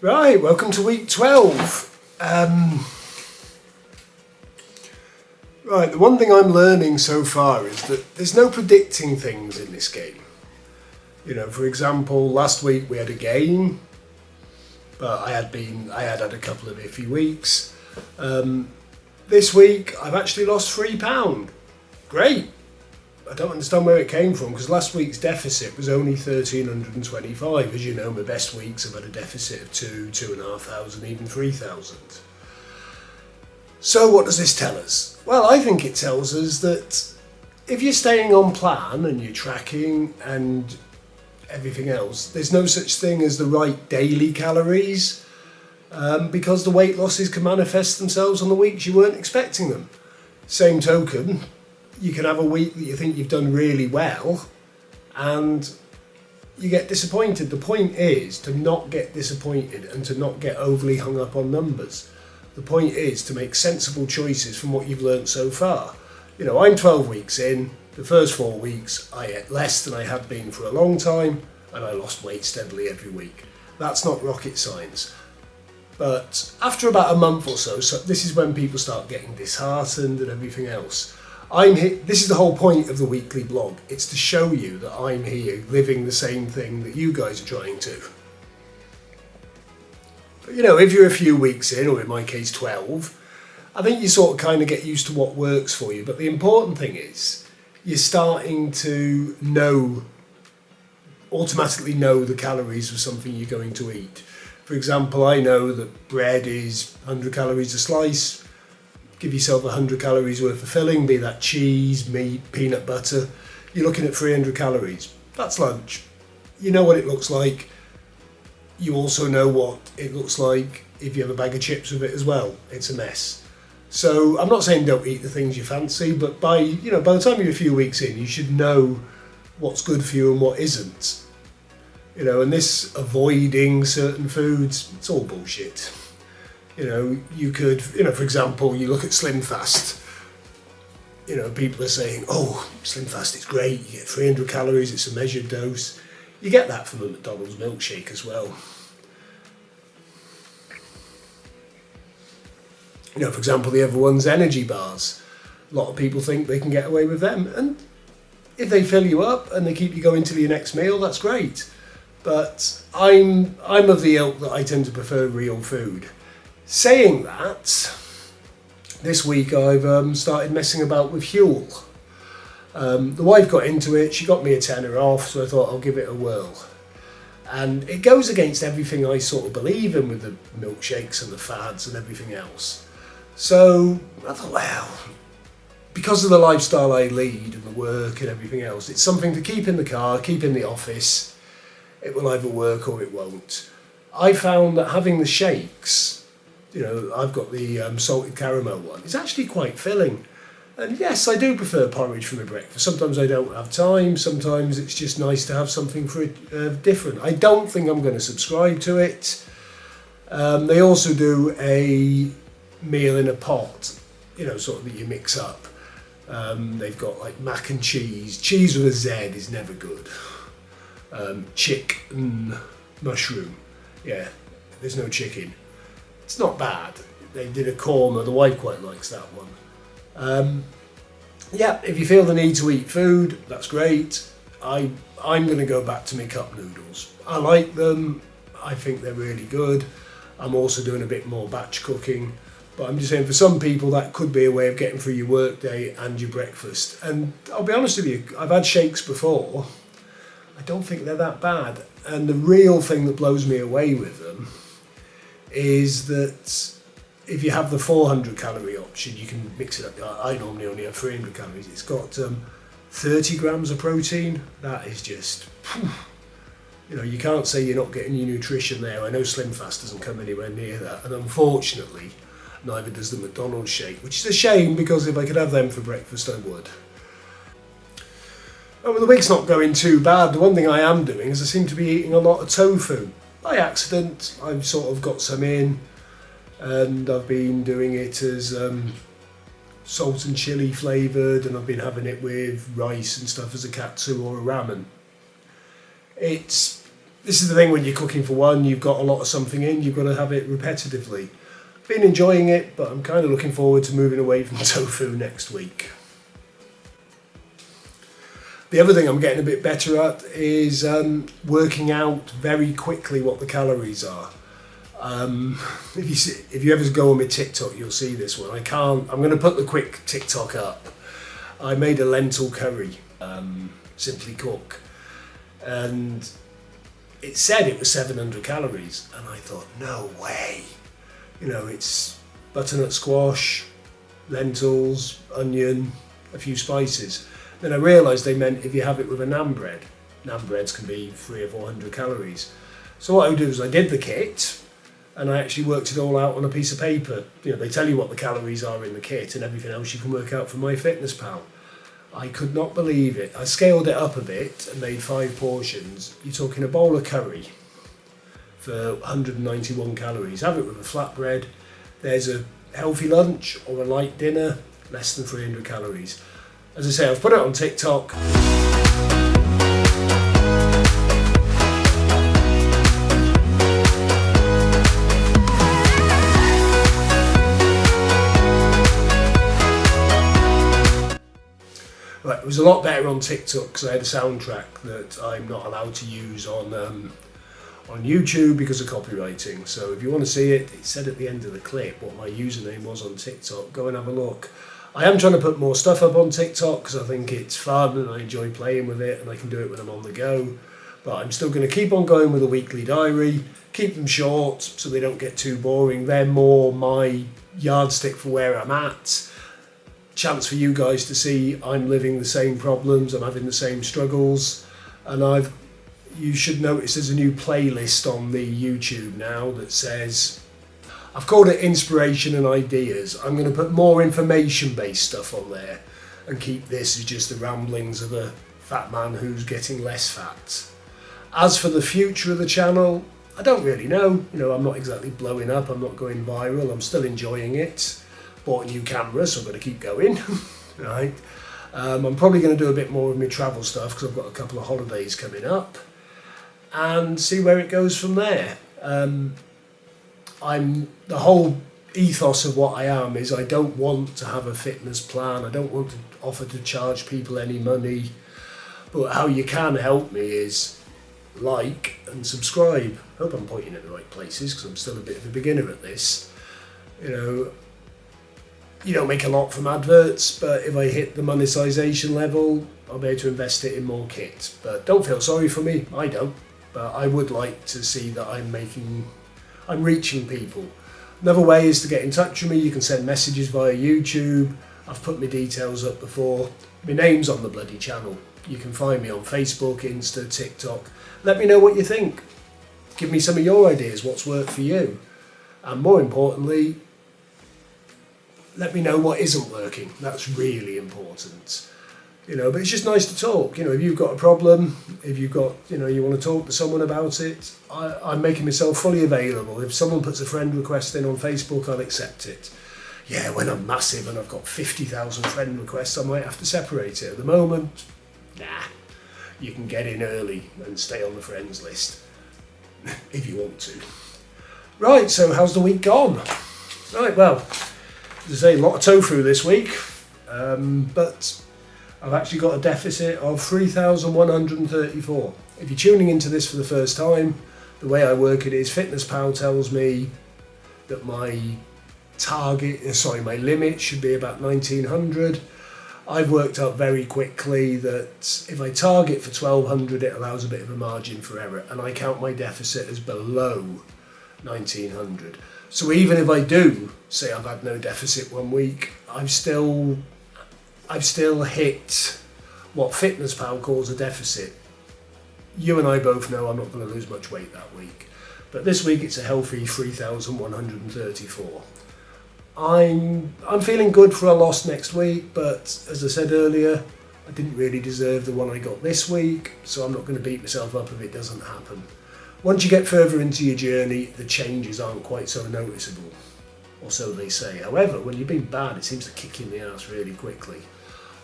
Right, welcome to week 12. Right, the one thing I'm learning so far is that there's no predicting things in this game. You know, for example, last week we had a game, but I had a couple of iffy weeks. This week I've actually lost £3. Great. I don't understand where it came from, because last week's deficit was only 1,325. As you know, my best weeks have had a deficit of 2,500, even 3,000. So what does this tell us? Well, I think it tells us that if you're staying on plan and you're tracking and everything else, there's no such thing as the right daily calories, because the weight losses can manifest themselves on the weeks you weren't expecting them. Same token, you can have a week that you think you've done really well and you get disappointed. The point is to not get disappointed and to not get overly hung up on numbers. The point is to make sensible choices from what you've learned so far. You know, I'm 12 weeks in. The first 4 weeks I ate less than I had been for a long time and I lost weight steadily every week. That's not rocket science. But after about a month or so this is when people start getting disheartened and everything else. This is the whole point of the weekly blog. It's to show you that I'm here living the same thing that you guys are trying to. But, you know, if you're a few weeks in, or in my case 12, I think you sort of kind of get used to what works for you. But the important thing is you're starting to automatically know the calories of something you're going to eat. For example, I know that bread is 100 calories a slice. Give yourself 100 calories worth of filling, be that cheese, meat, peanut butter. You're looking at 300 calories. That's lunch. You know what it looks like. You also know what it looks like if you have a bag of chips with it as well. It's a mess. So I'm not saying don't eat the things you fancy, but by the time you're a few weeks in, you should know what's good for you and what isn't. You know, and this avoiding certain foods, it's all bullshit. You know, you could, for example, you look at Slim Fast. You know, people are saying, oh, Slim Fast is great, you get 300 calories, it's a measured dose. You get that from a McDonald's milkshake as well. You know, for example, the Everyone's energy bars. A lot of people think they can get away with them. And if they fill you up and they keep you going till your next meal, that's great. But I'm of the ilk that I tend to prefer real food. Saying that, this week I've started messing about with Huel. The wife got into it, she got me a tenner off, so I thought I'll give it a whirl. And it goes against everything I sort of believe in with the milkshakes and the fads and everything else. So I thought, well, because of the lifestyle I lead and the work and everything else, it's something to keep in the car, keep in the office. It will either work or it won't. I found that having the shakes, I've got the salted caramel one. It's actually quite filling. And yes, I do prefer porridge for my breakfast. Sometimes I don't have time. Sometimes it's just nice to have something for it different. I don't think I'm going to subscribe to it. They also do a meal in a pot, sort of that you mix up. They've got like mac and cheese. Cheese with a Z is never good. Chicken, mushroom. Yeah, there's no chicken. It's not bad. They did a korma. The wife quite likes that one. If you feel the need to eat food, that's great. I'm going to go back to my cup noodles. I like them. I think they're really good. I'm also doing a bit more batch cooking. But I'm just saying, for some people, that could be a way of getting through your work day and your breakfast. And I'll be honest with you, I've had shakes before. I don't think they're that bad. And the real thing that blows me away with them is that if you have the 400 calorie option, you can mix it up. I normally only have 300 calories. It's got 30 grams of protein. That is just, you can't say you're not getting your nutrition there. I know Slim Fast doesn't come anywhere near that. And unfortunately, neither does the McDonald's shake, which is a shame, because if I could have them for breakfast, I would. Oh, well, the week's not going too bad. The one thing I am doing is I seem to be eating a lot of tofu. By accident, I've sort of got some in, and I've been doing it as salt and chili flavoured, and I've been having it with rice and stuff as a katsu or a ramen. It's this is the thing when you're cooking for one, you've got a lot of something in, you've got to have it repetitively. Been enjoying it, but I'm kind of looking forward to moving away from tofu next week. The other thing I'm getting a bit better at is working out very quickly what the calories are. If you ever go on my TikTok, you'll see this one. I'm going to put the quick TikTok up. I made a lentil curry, Simply Cook, and it said it was 700 calories, and I thought, no way. You know, it's butternut squash, lentils, onion, a few spices. Then I realised they meant if you have it with a naan bread. Naan breads can be 300 or 400 calories. So what I did was I did the kit, and I actually worked it all out on a piece of paper. You know, they tell you what the calories are in the kit, and everything else you can work out from MyFitnessPal. I could not believe it. I scaled it up a bit and made 5 portions. You're talking a bowl of curry for 191 calories. Have it with a flatbread. There's a healthy lunch or a light dinner, less than 300 calories. As I say, I've put it on TikTok. Right, it was a lot better on TikTok because I had a soundtrack that I'm not allowed to use on YouTube because of copywriting. So if you want to see it, it said at the end of the clip what my username was on TikTok. Go and have a look. I am trying to put more stuff up on TikTok because I think it's fun and I enjoy playing with it and I can do it when I'm on the go. But I'm still going to keep on going with a weekly diary, keep them short so they don't get too boring. They're more my yardstick for where I'm at. Chance for you guys to see I'm living the same problems, I'm having the same struggles, and you should notice there's a new playlist on the YouTube now that says, I've called it Inspiration and Ideas. I'm going to put more information based stuff on there and keep this as just the ramblings of a fat man who's getting less fat. As for the future of the channel, I don't really know. You know, I'm not exactly blowing up, I'm not going viral, I'm still enjoying it. Bought a new camera, so I'm going to keep going. Right. I'm probably going to do a bit more of my travel stuff because I've got a couple of holidays coming up, and see where it goes from there. The whole ethos of what I am is I don't want to have a fitness plan. I don't want to offer to charge people any money. But how you can help me is like and subscribe. I hope I'm pointing at the right places because I'm still a bit of a beginner at this. You know, you don't make a lot from adverts, but if I hit the monetization level, I'll be able to invest it in more kit. But don't feel sorry for me, I don't. But I would like to see that I'm reaching people. Another way is to get in touch with me. You can send messages via YouTube. I've put my details up before. My name's on the bloody channel. You can find me on Facebook, Insta, TikTok. Let me know what you think. Give me some of your ideas, what's worked for you. And more importantly, let me know what isn't working. That's really important. You know, but it's just nice to talk. You know, if you've got a problem, if you've got, you know, you want to talk to someone about it, I'm making myself fully available. If someone puts a friend request in on Facebook, I'll accept it. Yeah, when I'm massive and I've got 50,000 friend requests, I might have to separate it. At the moment, nah. You can get in early and stay on the friends list if you want to. Right, so how's the week gone? Right, well, as I say, a lot of tofu this week, but I've actually got a deficit of 3,134. If you're tuning into this for the first time, the way I work it is FitnessPal tells me that my limit should be about 1,900. I've worked out very quickly that if I target for 1,200, it allows a bit of a margin for error, and I count my deficit as below 1,900. So even if I do say I've had no deficit one week, I've still hit what FitnessPal calls a deficit. You and I both know I'm not going to lose much weight that week. But this week it's a healthy 3,134. I'm feeling good for a loss next week, but as I said earlier, I didn't really deserve the one I got this week, so I'm not going to beat myself up if it doesn't happen. Once you get further into your journey, the changes aren't quite so noticeable, or so they say. However, when you've been bad, it seems to kick you in the ass really quickly.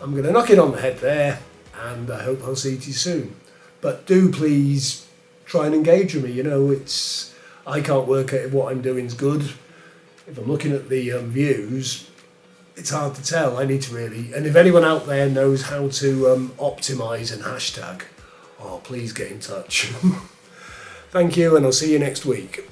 I'm going to knock it on the head there, and I hope I'll see you soon. But do please try and engage with me. You know, I can't work out if what I'm doing is good. If I'm looking at the views, it's hard to tell. I need to really, and if anyone out there knows how to optimize and hashtag, oh, please get in touch. Thank you, and I'll see you next week.